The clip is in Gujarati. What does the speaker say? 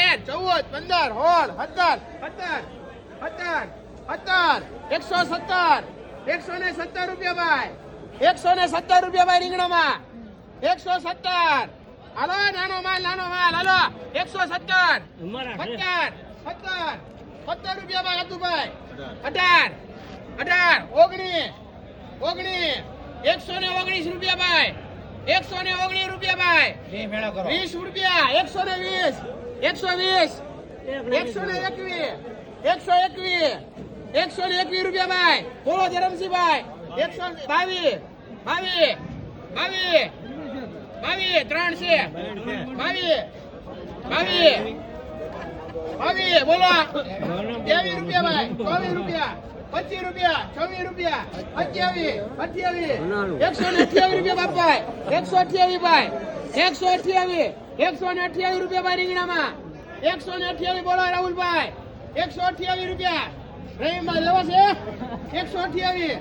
14 15 16 17 17 17 117 117 રૂપિયા ભાઈ 117 રૂપિયા ભાઈ રીંગણામાં 117 હાલો નાનો માલ હાલો 117 17 રૂપિયા ભાઈ અતુભાઈ 18 19 119 રૂપિયા ભાઈ 119 રૂપિયા ભાઈ 20 રૂપિયા 120 121 121 રૂપિયા ભાઈ બોલો ધરમસિંહભાઈ 122 3 છે 22 બોલો 23 રૂપિયા ભાઈ 24 રૂપિયા 25 રૂપિયા 26 રૂપિયા 28 128 રૂપિયા બાપાઈ 128 ભાઈ 128 રૂપિયા ભાઈ રીંગણામાં 128 બોલો રાહુલભાઈ 128 રૂપિયા રહીમભાઈ લેવા છે 128